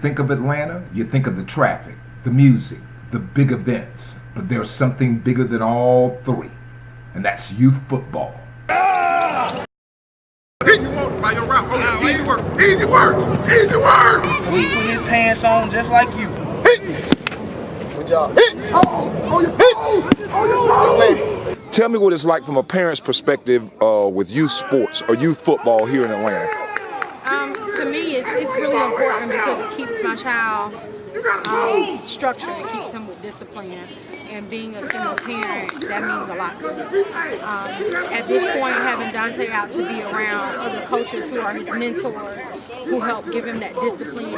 think of Atlanta, you think of the traffic, the music, the big events. But there's something bigger than all three, and that's youth football. Hit you want by your route. Oh, easy work, easy work, easy work. He put his pants on just like you. Hit. Good job. Hit. Oh, your toes. Oh, your toes. Tell me what it's like from a parent's perspective with youth sports or youth football here in Atlanta. To me, it's really important because it keeps my child structured. It keeps him with discipline. And being a single parent, that means a lot to me. At this point, having Dante out to be around other coaches who are his mentors, who help give him that discipline,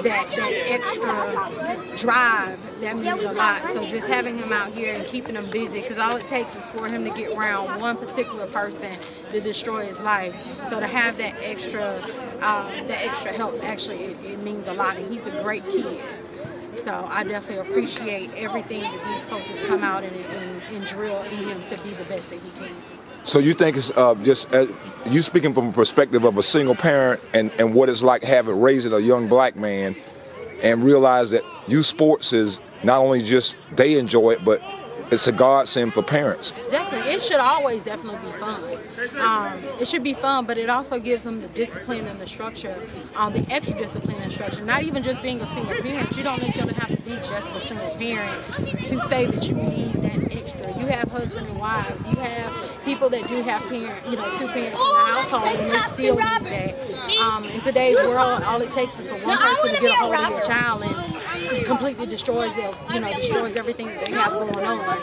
that extra drive, that means a lot. So just having him out here and keeping him busy, because all it takes is for him to get around one particular person to destroy his life. So to have that extra help, actually, it means a lot. And he's a great kid. So I definitely appreciate everything that these coaches come out and drill in him to be the best that he can. So you think it's just you speaking from a perspective of a single parent and what it's like raising a young black man and realize that youth sports is not only just they enjoy it, but it's a godsend for parents. Definitely. It should always definitely be fun. It should be fun, but it also gives them the discipline and the structure, the extra discipline and structure. Not even just being a single parent. You don't necessarily have to be just a single parent to say that you need that extra. You have husbands and wives. You have people that do have parents, two parents in the household, and they still need that. In today's world, all it takes is for one person to get a hold of your child and it completely destroys everything that they have going on.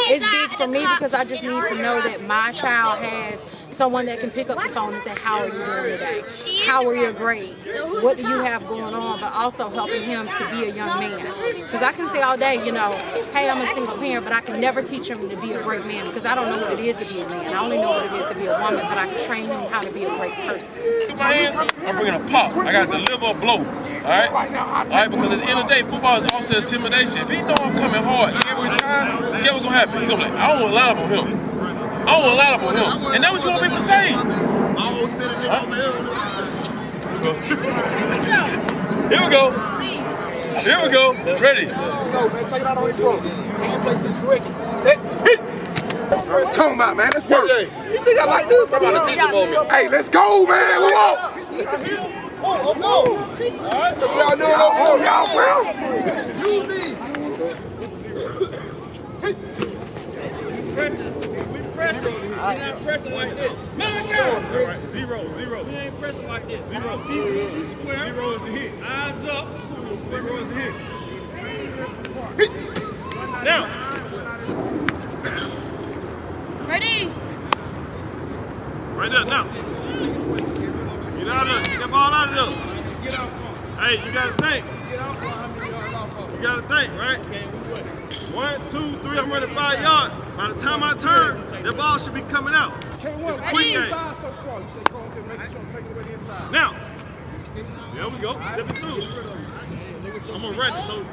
It's big for me because I just need to know that my child has someone that can pick up the phone and say, how are you doing today? How are your grades? What do you have going on? But also helping him to be a young man. Because I can say all day, hey, I'm a single parent, but I can never teach him to be a great man because I don't know what it is to be a man. I only know what it is to be a woman, but I can train him how to be a great person. My hands, I'm bringing a pop. I got to deliver a blow. All right, because at the end of the day, football is also intimidation. If he know I'm coming hard every time, guess what's gonna happen? He's gonna be like, I don't want to line up on him. I don't want to line up on him. And that's what you want people to say. Here we go. Here we go. Ready. Go, man. Take it out on your throat. Hand placement is wicked. Set. Hit. Talking about, man. Let's work. You think I like this? I'm about to teach him on me. Hey, let's go, man. We're off. Oh, go. All right. Y'all doing okay, y'all, bro? You me. We pressing. We're not pressing like this. All right. Zero. We ain't pressing like this. Zero. We square. Zero is the hit. Eyes up. Zero is the hit. Now. Ready? Right there. Now. Get out of there. Get that ball out of there. Hey, you gotta think. You gotta think, right? 1, 2, 3, I'm running 5 yards. By the time I turn, the ball should be coming out. It's a quick game. Now, there we go. Step it 2. I'm gonna run it, so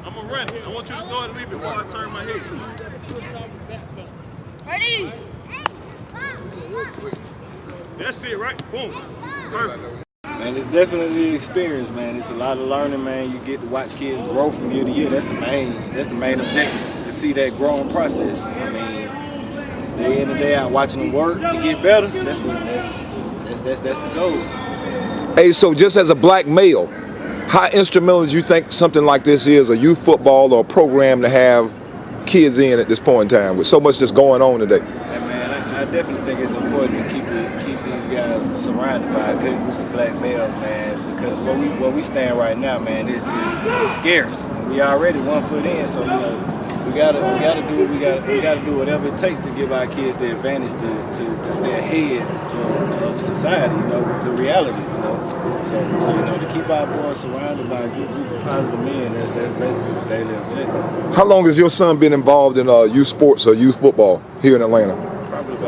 I'm gonna run it. I want you to throw it to me before I turn my head. Ready? That's it, right? Boom. Perfect. Man, it's definitely an experience, man. It's a lot of learning, man. You get to watch kids grow from year to year. That's the main objective, to see that growing process. I mean, day in and day out, watching them work to get better. That's the goal. Hey, so just as a black male, how instrumental do you think something like this is, a youth football or a program to have kids in at this point in time with so much that's going on today? Yeah, man, I definitely think it's important to keep these guys surrounded by a good group of black males, man, because where we stand right now, man, is scarce. We already 1 foot in, so we gotta do whatever it takes to give our kids the advantage to stay ahead of society, the realities, So to keep our boys surrounded by a good group of positive men, that's basically the daily objective. How long has your son been involved in youth sports or youth football here in Atlanta? Probably I'm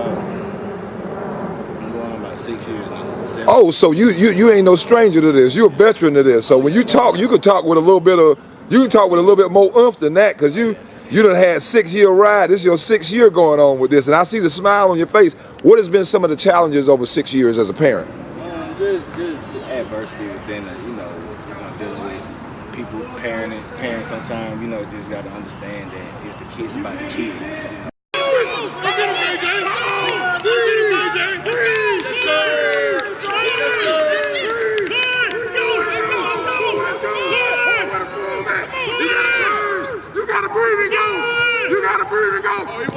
going on about 6 years now. 7. Oh, so you ain't no stranger to this. You're a veteran to this. So when you talk, you can talk with a little bit more oomph than that, because you done had 6-year ride. This is your 6th year going on with this, and I see the smile on your face. What has been some of the challenges over 6 years as a parent? Just adversity within, dealing with people, parents sometimes, just got to understand that it's the kids about the kids.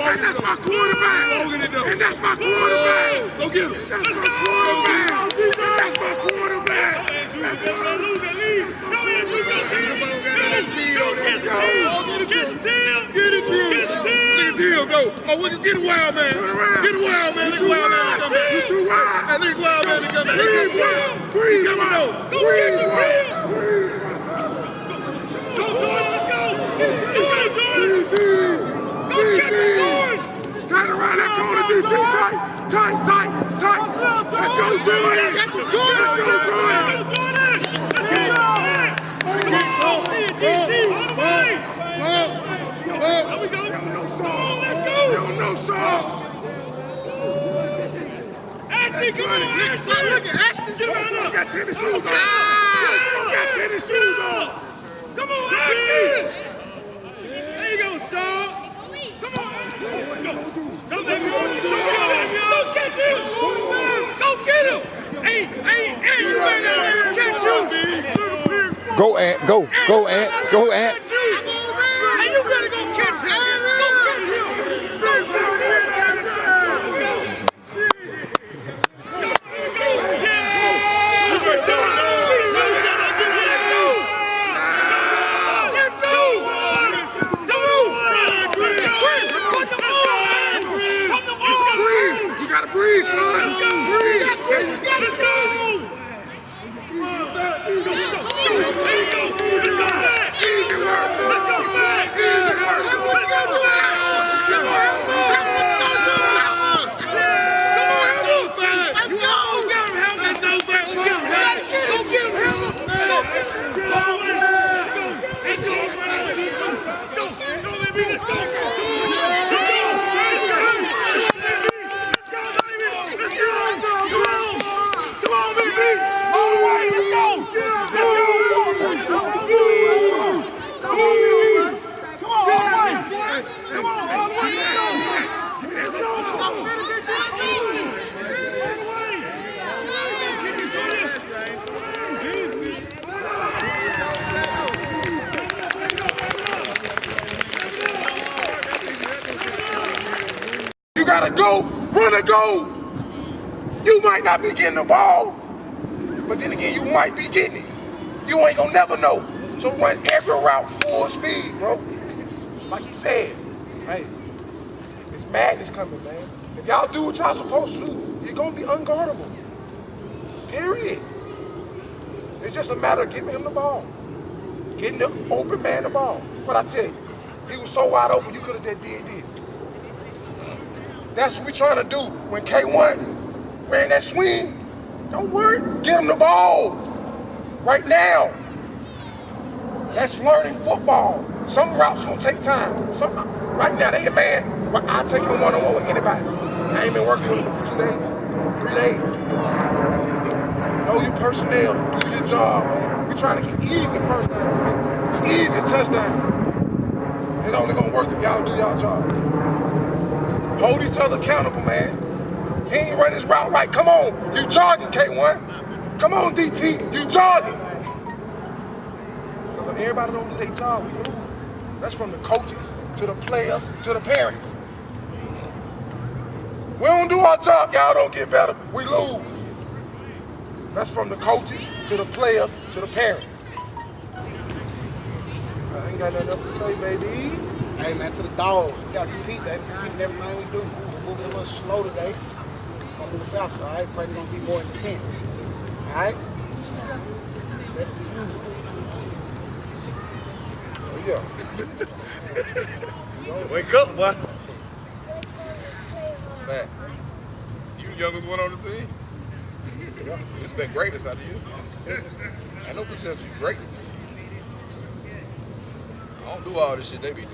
And that's my quarterback. And that's my quarterback. Go get him. That's my quarterback. That's my quarterback. Go. Oh, we can get a wild man. Get a wild man. Look at wild man. You too wild. And look wild man. Breathe, breathe, come on. Breathe, go, Jordan. Let's go. Let's go, Jordan. Got around that corner, DT, tight. Let's go, Jordan. Let's go, Jordan. No, Saul. Ashton, come on, Ashton. Look at Ashton. Get around up. Got tennis shoes on. Got tennis shoes on. Come on, Ashton. There you go, Saul. Come on. Go, baby. Go catch him. Go get him. Hey, you better catch him. Go, Ant. Go, Ant. Go, Ant. Hey, you better go catch him. Go catch him. Breathe, son. Breathe. Let's go. Easy work. Let's go back. Easy work. Let's go back. Come on. You all got him help that no back. Go get him help. Let's go. Go, let me. Let's go. You gotta go, run a go. You might not be getting the ball, but then again, you might be getting it. You ain't gonna never know. So run every route full speed, bro. Like he said, hey, it's madness coming, man. If y'all do what y'all supposed to do, you're gonna be unguardable. Period. It's just a matter of giving him the ball. Getting the open man the ball. But I tell you, he was so wide open, you could have just did this. That's what we trying to do. When K1 ran that swing, don't worry, get him the ball right now. That's learning football. Some routes gonna take time. Right now, they a man. I'll take him one-on-one with anybody. I ain't been working with him for 2 days, 3 days. Know your personnel, do your job, man. We trying to get easy first down, easy touchdown. It's only gonna work if y'all do y'all job. Hold each other accountable, man. He ain't running his route right. Come on, you jogging, K1. Come on, DT, you jogging. Because if everybody don't do their job, we lose. That's from the coaches, to the players, to the parents. We don't do our job, y'all don't get better, we lose. That's from the coaches, to the players, to the parents. I ain't got nothing else to say, baby. Hey man, to the dogs, we gotta compete, baby. Competing everything we do. We're moving a little slow today. Gonna move faster, all right? Probably gonna be more intense. All right? Let's do Oh yeah. Wake up, boy. Man. You the youngest one on the team. Yeah. We expect greatness out of you. I know potential greatness. I don't do all this shit they be doing.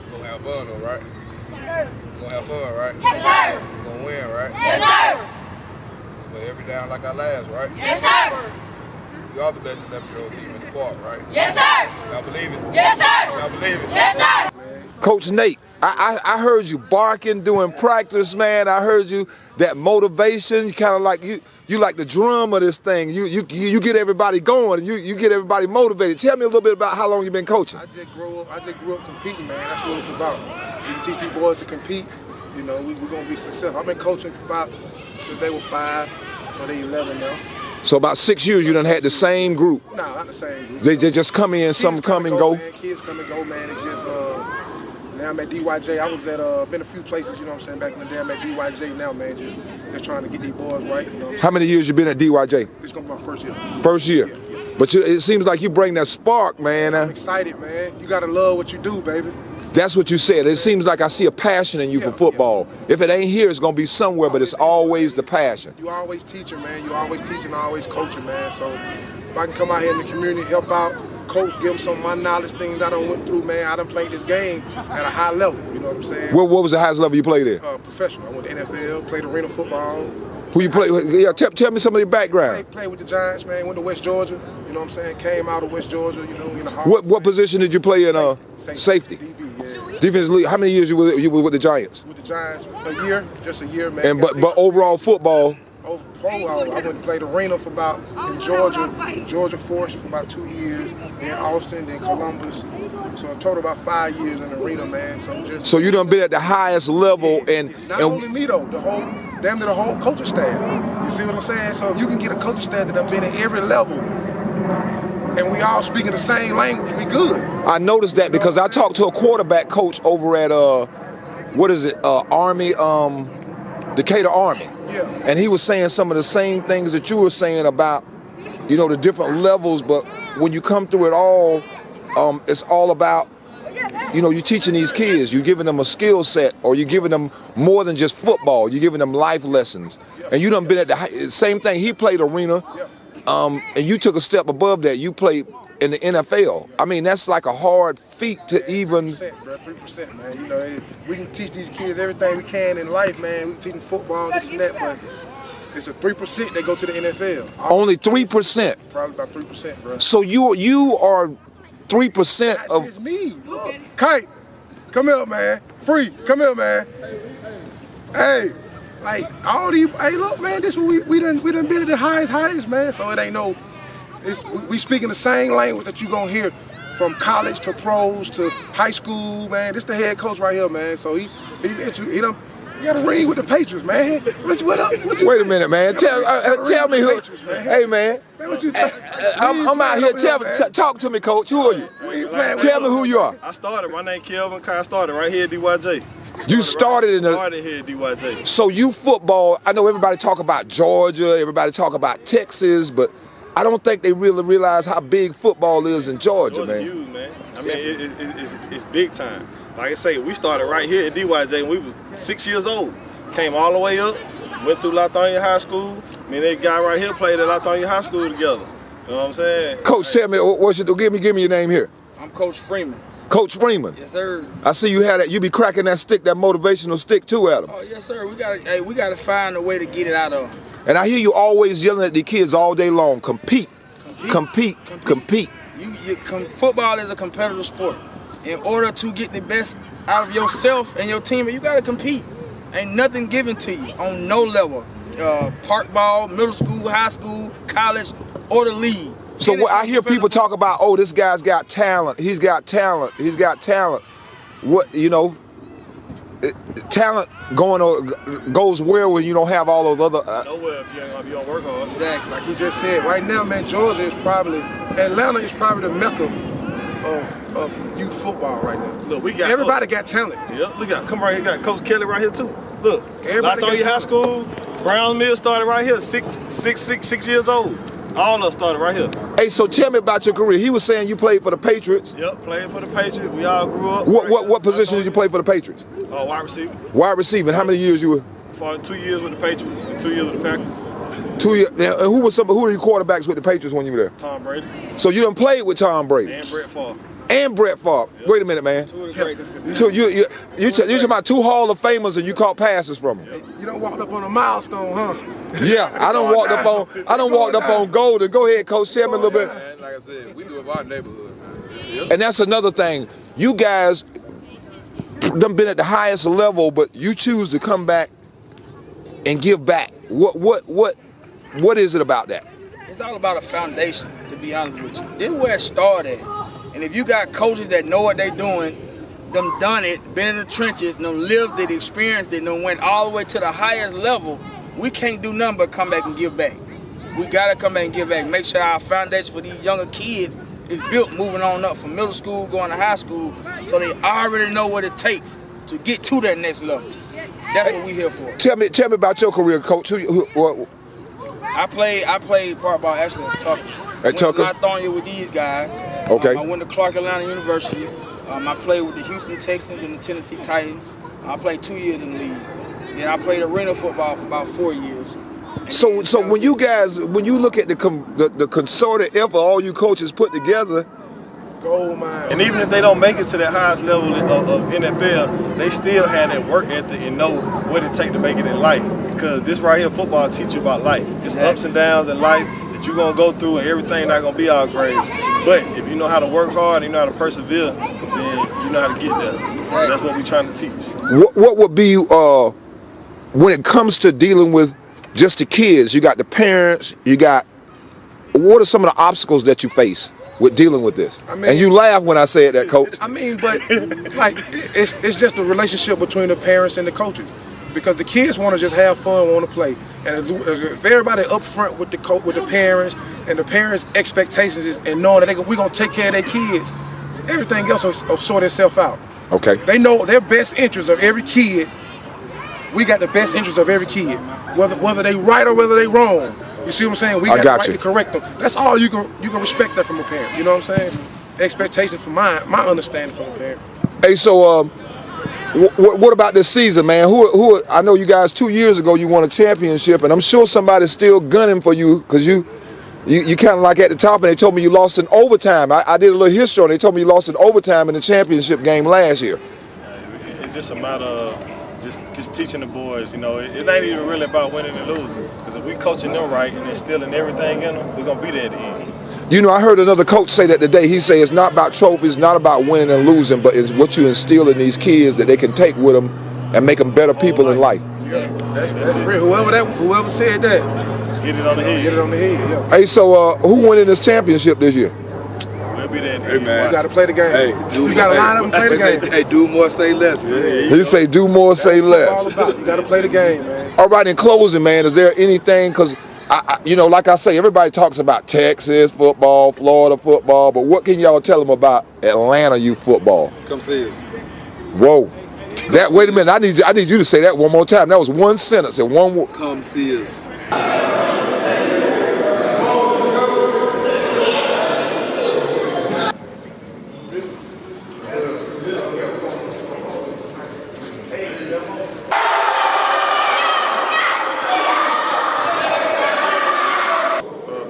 You gonna have fun though, right? Yes, sir. You gonna have fun, right? Yes, sir. You gonna win, right? Yes, sir. Play every down like our last, right? Yes, sir. You are the best 11-year-old team in the quad, right? Yes, sir. Y'all believe it? Yes, sir. Y'all believe it? Yes, sir. Coach Nate, I heard you barking during practice, man. I heard you, that motivation, kind of like you like the drum of this thing. You get everybody going, you get everybody motivated. Tell me a little bit about how long you've been coaching. I just grew up competing, man. That's what it's about. You teach these boys to compete. You know, we're gonna be successful. I've been coaching for since they were 5, so they 11 now. So about 6 years you done had the same group. No, not the same group. They just come in, some come and go. Man. Kids come and go, man. It's just now I'm at DYJ. I was at been a few places, you know what I'm saying, back in the day. I'm at DYJ now, man. Just trying to get these boys right. You know. How many years you been at DYJ? It's gonna be my first year. First year. Yeah. But it seems like you bring that spark, man. I'm excited, man. You gotta love what you do, baby. That's what you said. It seems like I see a passion in you for football. If it ain't here, it's gonna be somewhere, but it's always the passion. You always teaching, man. You always teaching, always coaching, man. So if I can come out here in the community, help out, coach, give them some of my knowledge, things I done went through, man. I done played this game at a high level. You know what I'm saying? What was the highest level you played at? Professional. I went to NFL, played arena football. Who you play with? Yeah, tell me some of your background. Played with the Giants, man. Went to West Georgia. You know what I'm saying? Came out of West Georgia. You know, in the heart. What position did you play in? Safety. DB, yeah. Defense league. How many years you were with the Giants? With the Giants, a year, just a year, man. And but overall football. I went to play the arena for about in Georgia Force for about 2 years, then Austin, then Columbus. So a total about 5 years in the arena, man. So you done been at the highest level, and only me though, damn near the whole coaching staff. You see what I'm saying? So if you can get a coaching staff that have been at every level, and we all speaking the same language, we good. I noticed that because I talked to a quarterback coach over at Army, Decatur Army. Yeah. And he was saying some of the same things that you were saying about, you know, the different levels, but when you come through it all, it's all about, you know, you're teaching these kids, you're giving them a skill set, or you're giving them more than just football, you're giving them life lessons. And you done been at the same thing. He played arena, and you took a step above that. You played in the NFL. I mean, that's like a hard feat to even. 3%, bro, 3%, man. You know, we can teach these kids everything we can in life, man. We can teach them football, this and that, but it's a 3% that go to the NFL. Only 3%. Probably about 3%, bro. So you are 3% of. It's me, bro. Kite, come here, man. Free, come here, man. Hey, like all these. Hey, look, man. This we done been at the highest, man. So it ain't no. We speaking the same language that you gonna hear from college to pros to high school, man. This the head coach right here, man. So he done. You got a ring with the Patriots, man. What up? Wait a minute, man. Tell me who. Man. Hey, man. What you think? I'm out here. Talk to me, coach. Who are you? Tell me who you are. I started. My name Kelvin. I started right here at DYJ. You started in the. Started here at DYJ. So you football. I know everybody talk about Georgia. Everybody talk about Texas, but I don't think they really realize how big football is in Georgia, man. Huge, man. I mean, it's big time. Like I say, we started right here at DYJ when we were 6 years old. Came all the way up, went through Lithonia High School. Me and that guy right here played at Lithonia High School together. You know what I'm saying? Coach, tell me, give me your name here. I'm Coach Freeman. Coach Freeman. Yes, sir. I see you had that. You be cracking that stick, that motivational stick too, at them. Oh, yes, sir. We gotta find a way to get it out of them. And I hear you always yelling at the kids all day long. Compete. Football is a competitive sport. In order to get the best out of yourself and your team, you gotta compete. Ain't nothing given to you on no level. Park ball, middle school, high school, college, or the league. So what I hear people talk about, oh, this guy's got talent. He's got talent. What, you know, talent goes where when you don't have all those other. Nowhere if you don't work hard. Exactly. Like he just said, right now, man, Atlanta is probably the mecca of youth football right now. Look, we got everybody got talent. Yeah, look at come right here. Got Coach Kelly right here too. Look, everybody Lithonia High School, Brown Mill started right here. 6 years old. All of us started right here. Hey, so tell me about your career. He was saying you played for the Patriots. Yep, played for the Patriots. We all grew up. What position did you play for the Patriots? Wide receiver. Wide receiver. How many years you were? For 2 years with the Patriots and 2 years with the Packers. 2 years. Now, who are your quarterbacks with the Patriots when you were there? Tom Brady. So you done played with Tom Brady. And Brett Favre. Yep. Wait a minute, man. So you're talking about 2 Hall of Famers and you caught passes from them. You done walked up on a milestone, huh? Yeah, I don't walked up on Golden. Go ahead, Coach. Tell me a little bit. Man, like I said, we do it for our neighborhood, man. And that's another thing. You guys done been at the highest level, but you choose to come back and give back. What is it about that? It's all about a foundation, to be honest with you. This is where it started. And if you got coaches that know what they're doing, them done it, been in the trenches, them lived it, experienced it, them went all the way to the highest level, we can't do nothing but come back and give back. We gotta come back and give back. Make sure our foundation for these younger kids is built moving on up from middle school, going to high school, so they already know what it takes to get to that next level. That's what we here for. Tell me about your career, Coach. I played part ball actually at Tucker. At Tucker? I thrown you with these guys. Okay. I went to Clark Atlanta University. I played with the Houston Texans and the Tennessee Titans. I played 2 years in the league. Then I played arena football for about 4 years. So when you look at the concerted effort all you coaches put together, Gold mine. And even if they don't make it to the highest level of NFL, they still have that work ethic and know what it takes to make it in life. Because this right here, football teach you about life. It's ups and downs in life that you're going to go through, and everything not going to be all great. But if you know how to work hard and you know how to persevere, then you know how to get there. So that's what we're trying to teach. what would be, when it comes to dealing with just the kids, you got the parents, what are some of the obstacles that you face with dealing with this? I mean, and you laugh when I say it, that Coach. I mean, but like it's just a relationship between the parents and the coaches, because the kids want to just have fun, want to play, and if everybody up front with the parents and the parents' expectations and knowing that we're gonna take care of their kids, everything else will sort itself out. Okay. They know their best interest of every kid. We got the best interest of every kid, whether they right or whether they wrong. You see what I'm saying? We got the right to correct them. That's all you can respect that from a parent. You know what I'm saying? Expectations from my understanding from a parent. Hey, so what about this season, man? Who? I know you guys 2 years ago you won a championship, and I'm sure somebody's still gunning for you because you kind of like at the top, and they told me you lost in overtime. I did a little history, and they told me you lost in overtime in the championship game last year. It's just a matter of just teaching the boys, you know, it ain't even really about winning and losing. Because if we coaching them right and instilling everything in them, we're going to be there at the end. You know, I heard another coach say that today. He said it's not about trophies, not about winning and losing, but it's what you instill in these kids that they can take with them and make them better people in life. Yeah, that's real. Whoever said that, hit it on the head. Hit it on the head, yeah. Hey, so who won in this championship this year? We'll be there at the Hey, end. man. You got to play the game. Hey, You got to line up and play the game. Hey, do more, say less, man. He say do more, say All less. about. You got to play the game, man. All right, in closing, man, is there anything, because, you know, like I say, everybody talks about Texas football, Florida football, but what can y'all tell them about Atlanta youth football? Come see us. Whoa. Wait a minute, I need you to say that one more time. That was one sentence and one word. Come see us.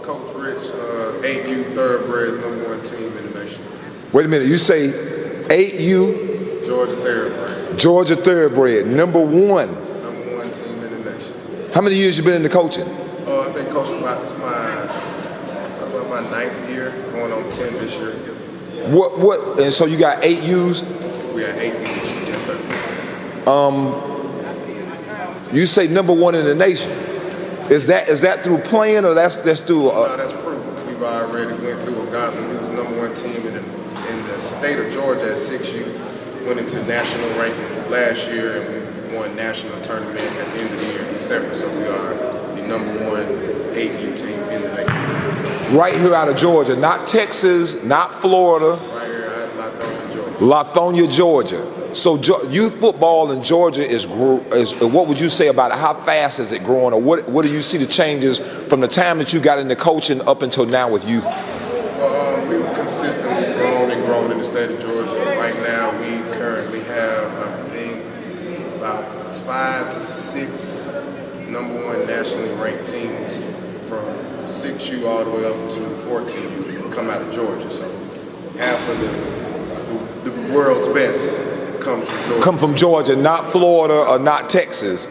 Coach Rich, 8U thoroughbreds, #1 team in the nation. Wait a minute, you say 8U Georgia thoroughbred, Georgia thoroughbred, #1. #1 team in the nation. How many years you been in the coaching? I've been coaching about my 9th year, going on 10 this year. What? And so you got 8Us? We had 8 years, yes sir. You say #1 in the nation. Is that through playing, or that's through? No, that's proven. We've already went through a gauntlet. We was #1 team in the state of Georgia at 6U. Went into national rankings last year, and we won national tournament at the end of the year in December. So we are the #1 8U team in the nation. Right here out of Georgia, not Texas, not Florida. Right here at Lithonia, Georgia. Lithonia, Georgia. So youth football in Georgia is what would you say about it? How fast is it growing, or what do you see the changes from the time that you got into coaching up until now with youth? We've consistently grown in the state of Georgia. Right now, we currently have, I think, about 5 to 6 #1 nationally ranked teams from 6U all the way up to 14 come out of Georgia. So half of the world's best comes from Georgia. Come from Georgia, not Florida or not Texas.